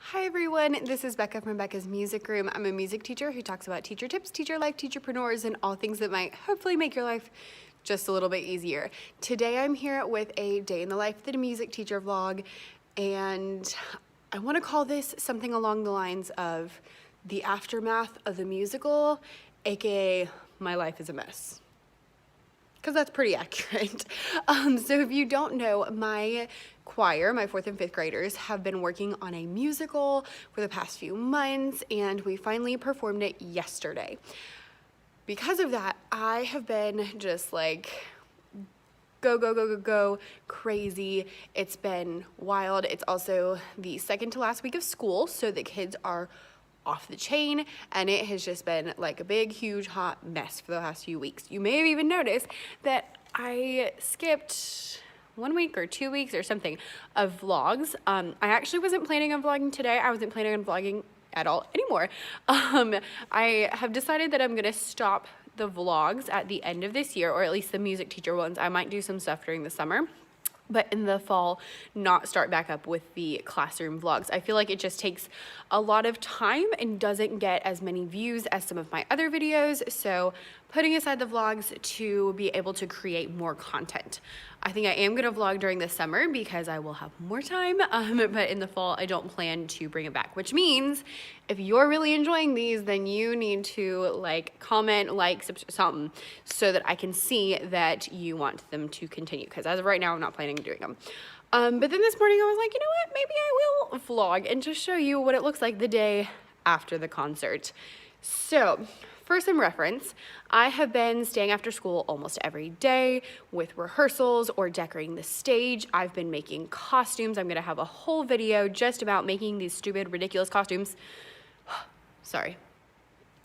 Hi everyone, this is Becca from Becca's Music Room. I'm a music teacher who talks about teacher tips, teacher life, teacherpreneurs, and all things that might hopefully make your life just a little bit easier. Today I'm here with a day in the life of a music teacher vlog, and I want to call this something along the lines of the aftermath of the musical, aka my life is a mess. Because that's pretty accurate. So if you don't know, my choir, my 4th and 5th graders, have been working on a musical for the past few months, and we finally performed it yesterday. Because of that, I have been just like go crazy. It's been wild. It's also the second to last week of school, so the kids are off the chain, and it has just been like a big, huge, hot mess for the last few weeks. You may have even noticed that I skipped 1 week or 2 weeks or something of vlogs. I actually wasn't planning on vlogging today. I wasn't planning on vlogging at all anymore. I have decided that I'm gonna stop the vlogs at the end of this year, or at least the music teacher ones. I might do some stuff during the summer, but in the fall, not start back up with the classroom vlogs. I feel like it just takes a lot of time and doesn't get as many views as some of my other videos. So putting aside the vlogs to be able to create more content. I think I am gonna vlog during the summer because I will have more time, but in the fall, I don't plan to bring it back, which means if you're really enjoying these, then you need to comment, something so that I can see that you want them to continue, because as of right now, I'm not planning on doing them. But then this morning I was like, you know what, maybe I will vlog and just show you what it looks like the day after the concert. So for some reference, I have been staying after school almost every day with rehearsals or decorating the stage. I've been making costumes. I'm gonna have a whole video just about making these stupid, ridiculous costumes. Sorry.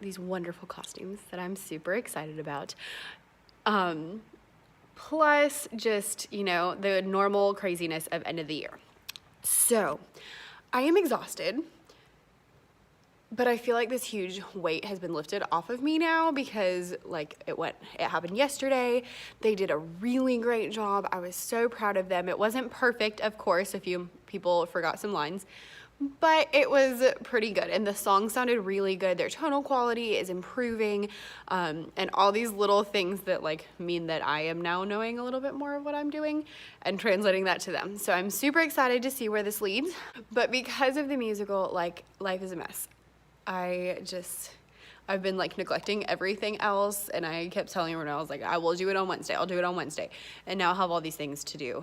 These wonderful costumes that I'm super excited about. Plus just, the normal craziness of end of the year. So I am exhausted, but I feel like this huge weight has been lifted off of me now because it happened yesterday. They did a really great job. I was so proud of them. It wasn't perfect, of course. A few people forgot some lines, but it was pretty good. And the song sounded really good. Their tonal quality is improving. And all these little things that mean that I am now knowing a little bit more of what I'm doing and translating that to them. So I'm super excited to see where this leads. But because of the musical, life is a mess. I've been neglecting everything else, and I kept telling everyone, I was like, I will do it on Wednesday, I'll do it on Wednesday. And now I have all these things to do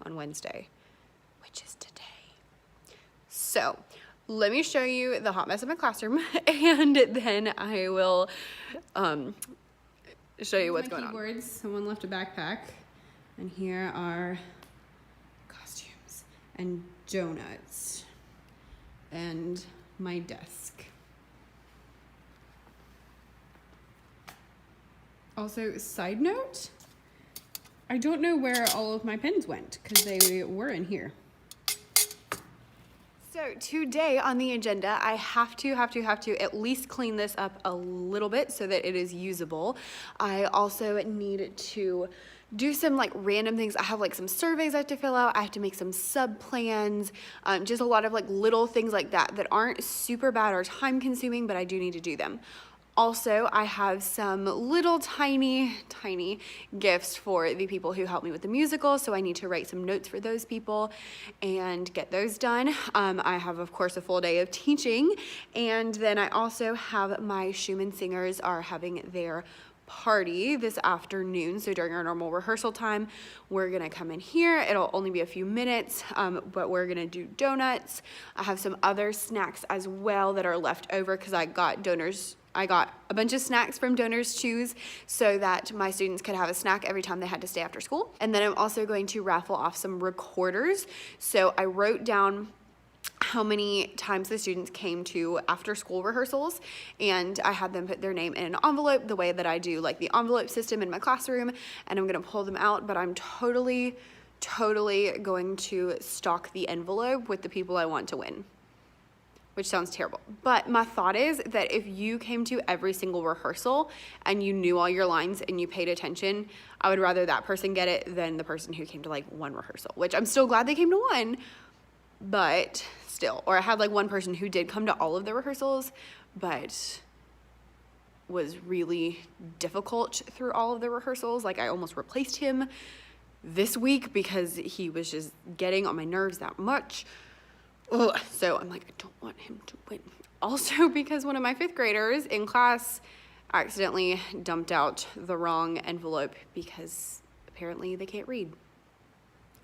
on Wednesday, which is today. So let me show you the hot mess of my classroom, and then I will show you what's going on. Keyboards. Someone left a backpack, and here are costumes and donuts and my desk. Also, side note, I don't know where all of my pens went because they were in here. So today on the agenda, I have to at least clean this up a little bit so that it is usable. I also need to do some random things. I have some surveys I have to fill out. I have to make some sub plans, just a lot of little things like that aren't super bad or time consuming, but I do need to do them. Also, I have some little tiny gifts for the people who helped me with the musical, so I need to write some notes for those people and get those done. I have, of course, a full day of teaching, and then I also have my Schumann singers are having their party this afternoon. So during our normal rehearsal time, we're gonna come in here. It'll only be a few minutes, but we're gonna do donuts. I have some other snacks as well that are left over because I got a bunch of snacks from Donors Choose so that my students could have a snack every time they had to stay after school. And then I'm also going to raffle off some recorders. So I wrote down how many times the students came to after school rehearsals, and I had them put their name in an envelope the way that I do the envelope system in my classroom, and I'm gonna pull them out, but I'm totally going to stock the envelope with the people I want to win, which sounds terrible. But my thought is that if you came to every single rehearsal and you knew all your lines and you paid attention, I would rather that person get it than the person who came to one rehearsal, which I'm still glad they came to one, but still. Or I had like one person who did come to all of the rehearsals, but was really difficult through all of the rehearsals. Like I almost replaced him this week because he was just getting on my nerves that much. Ugh. So I'm like, I don't want him to win. Also because one of my 5th graders in class accidentally dumped out the wrong envelope because apparently they can't read.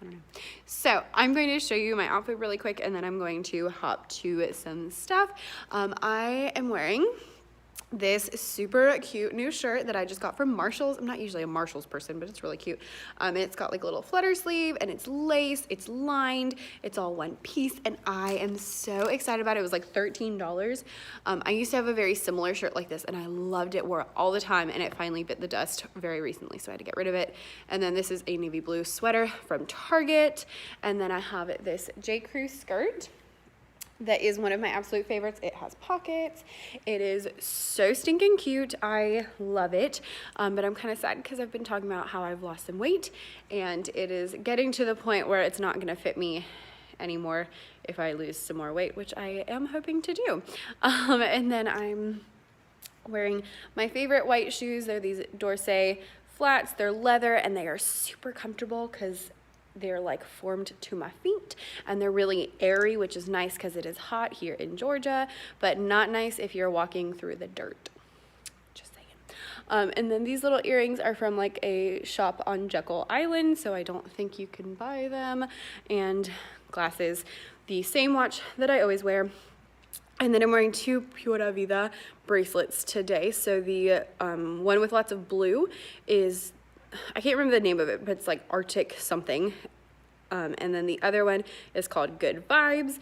I don't know. So I'm going to show you my outfit really quick and then I'm going to hop to some stuff. I am wearing this super cute new shirt that I just got from Marshall's. I'm not usually a Marshall's person, but it's really cute. It's got like a little flutter sleeve and it's lace, it's lined, it's all one piece, and I am so excited about it. It was like $13. I used to have a very similar shirt like this and I loved it, wore it all the time, and it finally bit the dust very recently, so I had to get rid of it. And then this is a navy blue sweater from Target, and then I have this J. Crew skirt that is one of my absolute favorites. It has pockets. It is so stinking cute. I love it. But I'm kind of sad because I've been talking about how I've lost some weight and it is getting to the point where it's not going to fit me anymore if I lose some more weight, which I am hoping to do. And then I'm wearing my favorite white shoes. They're these Dorsey flats. They're leather and they are super comfortable because they're like formed to my feet and they're really airy, which is nice because it is hot here in Georgia, but not nice if you're walking through the dirt. Just saying. And then these little earrings are from like a shop on Jekyll Island, so I don't think you can buy them. And glasses, the same watch that I always wear. And then I'm wearing 2 Pura Vida bracelets today. So the one with lots of blue is, I can't remember the name of it, but it's like Arctic something. And then the other one is called Good Vibes.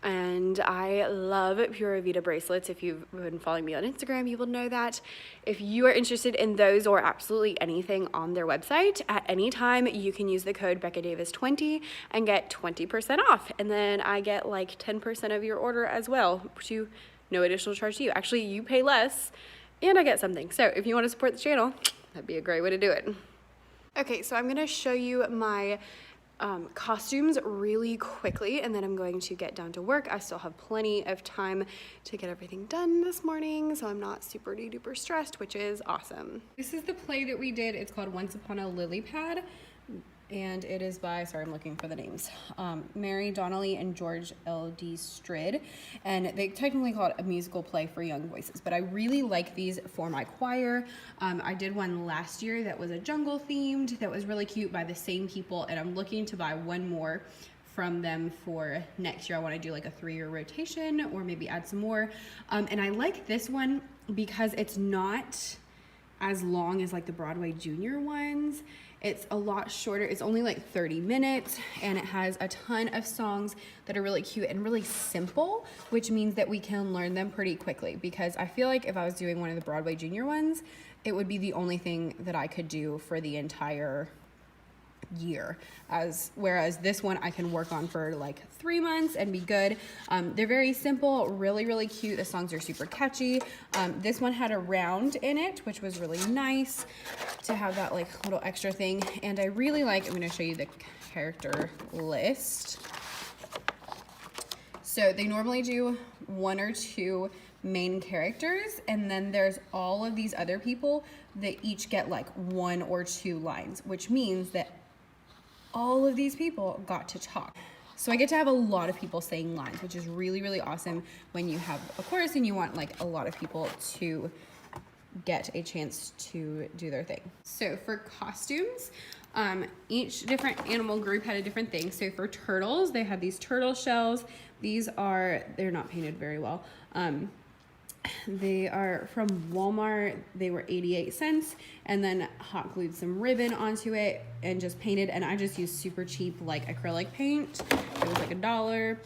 And I love Pura Vida bracelets. If you've been following me on Instagram, you will know that. If you are interested in those or absolutely anything on their website, at any time you can use the code BeccaDavis20 and get 20% off. And then I get like 10% of your order as well, to no additional charge to you. Actually, you pay less and I get something. So if you want to support the channel, that'd be a great way to do it. Okay, so I'm gonna show you my costumes really quickly and then I'm going to get down to work. I still have plenty of time to get everything done this morning, so I'm not super duper stressed, which is awesome. This is the play that we did. It's called Once Upon a Lily Pad. And it is by, sorry, I'm looking for the names, Mary Donnelly and George L.D. Strid. And they technically call it a musical play for young voices, but I really like these for my choir. I did one last year that was a jungle themed, that was really cute, by the same people, and I'm looking to buy one more from them for next year. I want to do like a 3-year rotation or maybe add some more. And I like this one because it's not as long as like the Broadway Junior ones. It's a lot shorter. It's only like 30 minutes and it has a ton of songs that are really cute and really simple, which means that we can learn them pretty quickly, because I feel like if I was doing one of the Broadway Junior ones, it would be the only thing that I could do for the entire year, whereas this one I can work on for like 3 months and be good. They're very simple, really cute. The songs are super catchy. This one had a round in it, which was really nice to have that like little extra thing. And I really like, I'm going to show you the character list. So they normally do 1 or 2 main characters, and then there's all of these other people that each get like 1 or 2 lines, which means that all of these people got to talk. So I get to have a lot of people saying lines, which is really awesome when you have a chorus and you want like a lot of people to get a chance to do their thing. So for costumes, each different animal group had a different thing. So for turtles, they had these turtle shells. They're not painted very well. They are from Walmart. They were 88 cents, and then hot glued some ribbon onto it and just painted. And I just used super cheap like acrylic paint. It was like $1.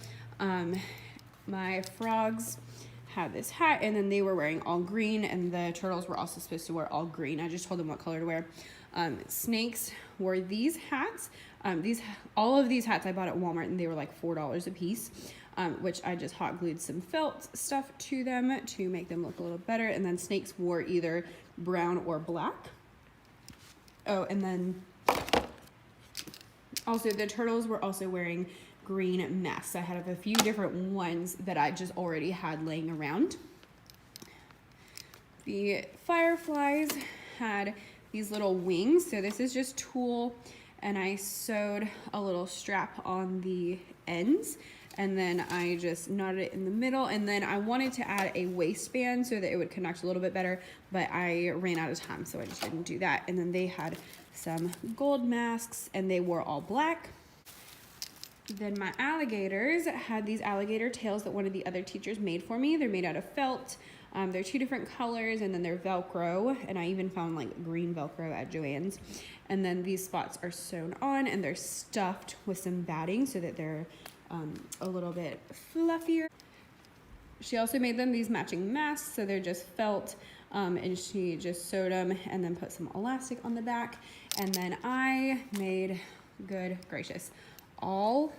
My frogs had this hat, and then they were wearing all green, and the turtles were also supposed to wear all green. I just told them what color to wear. Snakes wore these hats. All of these hats I bought at Walmart, and they were like $4 a piece. Which I just hot glued some felt stuff to them to make them look a little better. And then snakes wore either brown or black. Oh, and then also the turtles were also wearing green mess. I have a few different ones that I just already had laying around. The fireflies had these little wings. So this is just tulle, and I sewed a little strap on the ends, and then I just knotted it in the middle, and then I wanted to add a waistband so that it would connect a little bit better, but I ran out of time, so I just didn't do that. And then they had some gold masks, and they wore all black. Then my alligators had these alligator tails that one of the other teachers made for me. They're made out of felt. They're 2 different colors, and then they're Velcro, and I even found like green Velcro at Joann's. And then these spots are sewn on, and they're stuffed with some batting so that they're a little bit fluffier. She also made them these matching masks, so they're just felt, and she just sewed them and then put some elastic on the back. And then I made, good gracious, all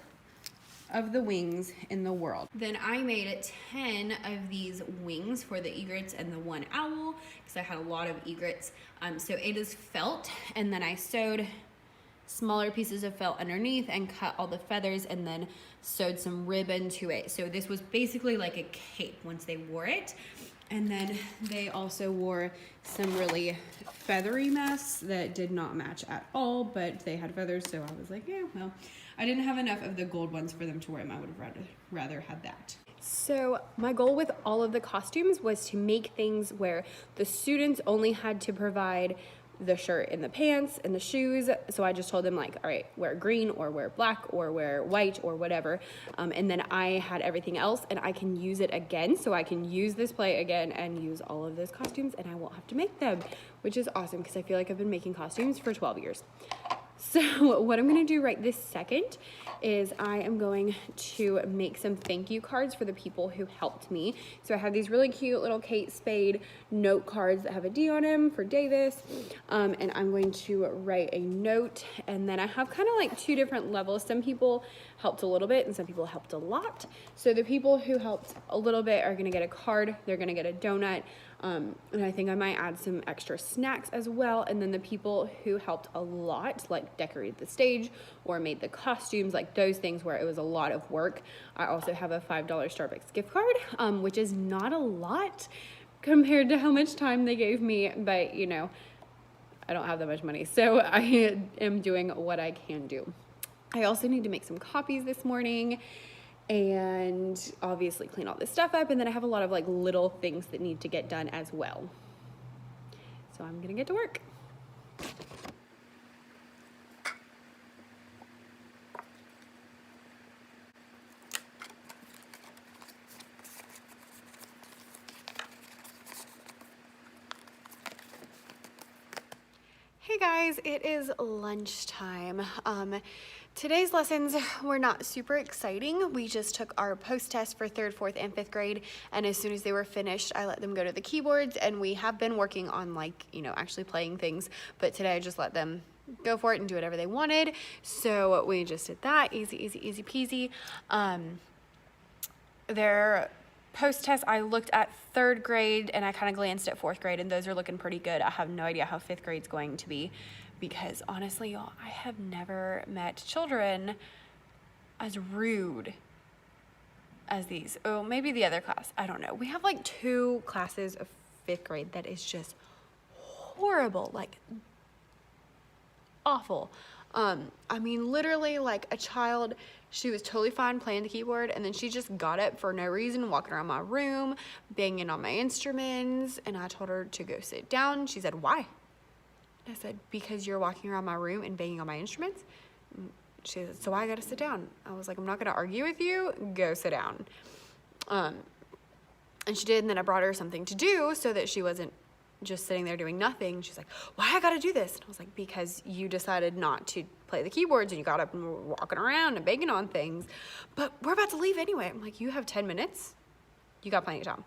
of the wings in the world. Then I made 10 of these wings for the egrets and the one owl, because I had a lot of egrets. So it is felt, and then I sewed smaller pieces of felt underneath and cut all the feathers and then sewed some ribbon to it. So this was basically like a cape once they wore it. And then they also wore some really feathery masks that did not match at all, but they had feathers, so I was like, yeah, well, I didn't have enough of the gold ones for them to wear them. I would have rather had that. So my goal with all of the costumes was to make things where the students only had to provide the shirt and the pants and the shoes. So I just told them, like, all right, wear green or wear black or wear white or whatever. And then I had everything else, and I can use it again. So I can use this play again and use all of those costumes, and I won't have to make them, which is awesome because I feel like I've been making costumes for 12 years. So what I'm going to do right this second is I am going to make some thank you cards for the people who helped me. So I have these really cute little Kate Spade note cards that have a D on them for Davis. And I'm going to write a note, and then I have kind of like 2 different levels. Some people helped a little bit and some people helped a lot. So the people who helped a little bit are going to get a card. They're going to get a donut. And I think I might add some extra snacks as well. And then the people who helped a lot, like decorated the stage or made the costumes, like those things where it was a lot of work, I also have a $5 Starbucks gift card, which is not a lot compared to how much time they gave me, but you know, I don't have that much money, so I am doing what I can do. I also need to make some copies this morning and obviously clean all this stuff up, and then I have a lot of like little things that need to get done as well. So I'm gonna get to work. Hey guys, it is lunchtime. Today's lessons were not super exciting. We just took our post-test for 3rd, 4th, and 5th grade, and as soon as they were finished, I let them go to the keyboards, and we have been working on, like, you know, actually playing things, but today I just let them go for it and do whatever they wanted. So we just did that, easy peasy. Their post-test, I looked at 3rd grade and I kind of glanced at 4th grade, and those are looking pretty good. I have no idea how 5th grade's going to be, because honestly, y'all, I have never met children as rude as these. Oh, maybe the other class, I don't know. We have like 2 classes of 5th grade that is just horrible, like awful. I mean, literally, like a child, she was totally fine playing the keyboard, and then she just got up for no reason, walking around my room, banging on my instruments, and I told her to go sit down. She said, why? I said, because you're walking around my room and banging on my instruments. She said, so I gotta sit down. I was like, I'm not gonna argue with you, go sit down. And she did, and then I brought her something to do so that she wasn't just sitting there doing nothing. She's like, why I gotta do this? And I was like, because you decided not to play the keyboards and you got up and were walking around and banging on things, but we're about to leave anyway. I'm like, you have 10 minutes. You got plenty of time.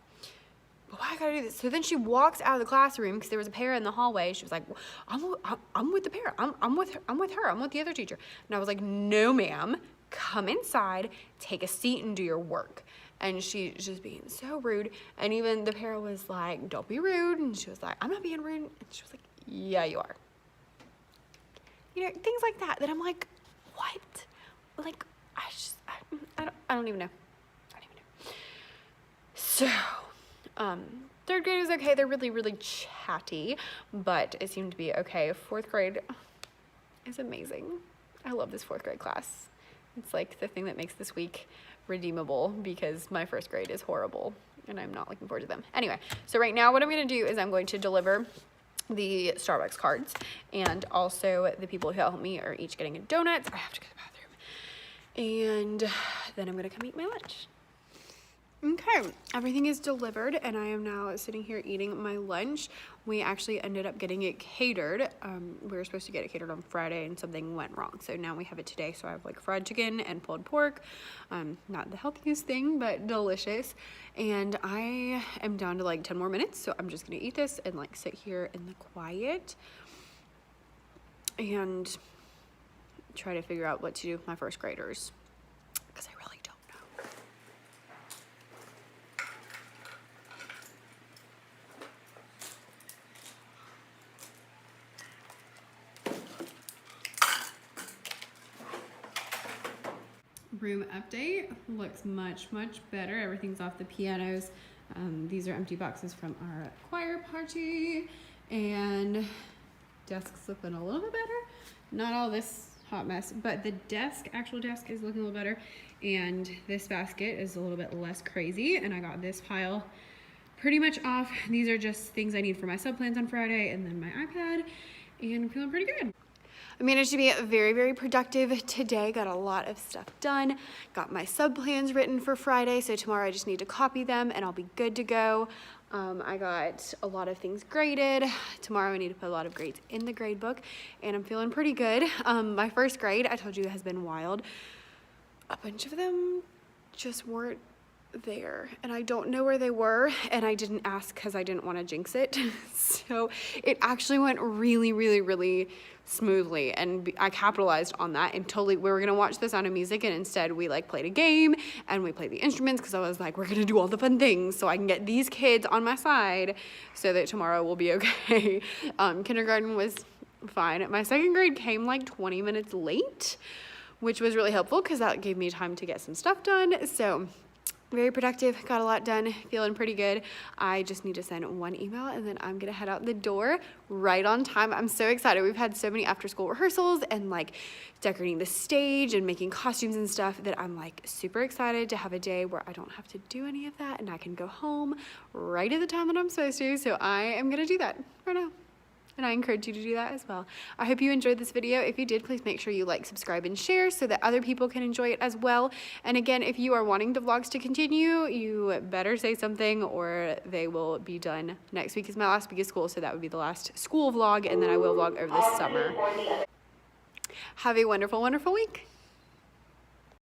But why I gotta do this? So then she walks out of the classroom because there was a pair in the hallway. She was like, I'm with the pair. I'm with her. I'm with the other teacher. And I was like, no, ma'am. Come inside, take a seat, and do your work. And she's just being so rude. And even the pair was like, don't be rude. And she was like, I'm not being rude. And she was like, yeah, you are. You know, things like that I'm like, what? Like, I don't even know. So, third grade is okay. They're really, really chatty, but it seemed to be okay. Fourth grade is amazing. I love this fourth grade class. It's like the thing that makes this week redeemable because my first grade is horrible and I'm not looking forward to them. Anyway, so right now what I'm going to do is I'm going to deliver the Starbucks cards, and also the people who help me are each getting a donut. I have to go to the bathroom, and then I'm going to come eat my lunch. Okay, everything is delivered and I am now sitting here eating my lunch. We actually ended up getting it catered. We were supposed to get it catered on Friday and something went wrong. So now we have it today. So I have like fried chicken and pulled pork. Not the healthiest thing, but delicious. And I am down to like 10 more minutes. So I'm just gonna eat this and like sit here in the quiet and try to figure out what to do with my first graders, because I really don't know. Room update looks much better. Everything's off the pianos. These are empty boxes from our choir party, and desks looking a little bit better. Not all this hot mess, but the actual desk is looking a little better, and this basket is a little bit less crazy, and I got this pile pretty much off. These are just things I need for my sub plans on Friday, and then my iPad, and I'm feeling pretty good. I managed to be very productive today. Got a lot of stuff done. Got my sub plans written for Friday, so tomorrow I just need to copy them and I'll be good to go. I got a lot of things graded. Tomorrow I need to put a lot of grades in the grade book, and I'm feeling pretty good. My first grade, I told you, has been wild. A bunch of them just weren't there, and I don't know where they were, and I didn't ask because I didn't want to jinx it. So it actually went really smoothly, and I capitalized on that, and totally we were gonna watch The Sound of Music, and instead we like played a game and we played the instruments because I was like, we're gonna do all the fun things so I can get these kids on my side so that tomorrow will be okay. Kindergarten was fine. My second grade came like 20 minutes late, which was really helpful because that gave me time to get some stuff done. So very productive, got a lot done, feeling pretty good. I just need to send one email and then I'm gonna head out the door right on time. I'm so excited. We've had so many after school rehearsals and like decorating the stage and making costumes and stuff that I'm like super excited to have a day where I don't have to do any of that and I can go home right at the time that I'm supposed to. So I am gonna do that right now. And I encourage you to do that as well. I hope you enjoyed this video. If you did, please make sure you like, subscribe, and share so that other people can enjoy it as well. And again, if you are wanting the vlogs to continue, you better say something or they will be done. Next week is my last week of school, so that would be the last school vlog, and then I will vlog over the summer. Have a wonderful week.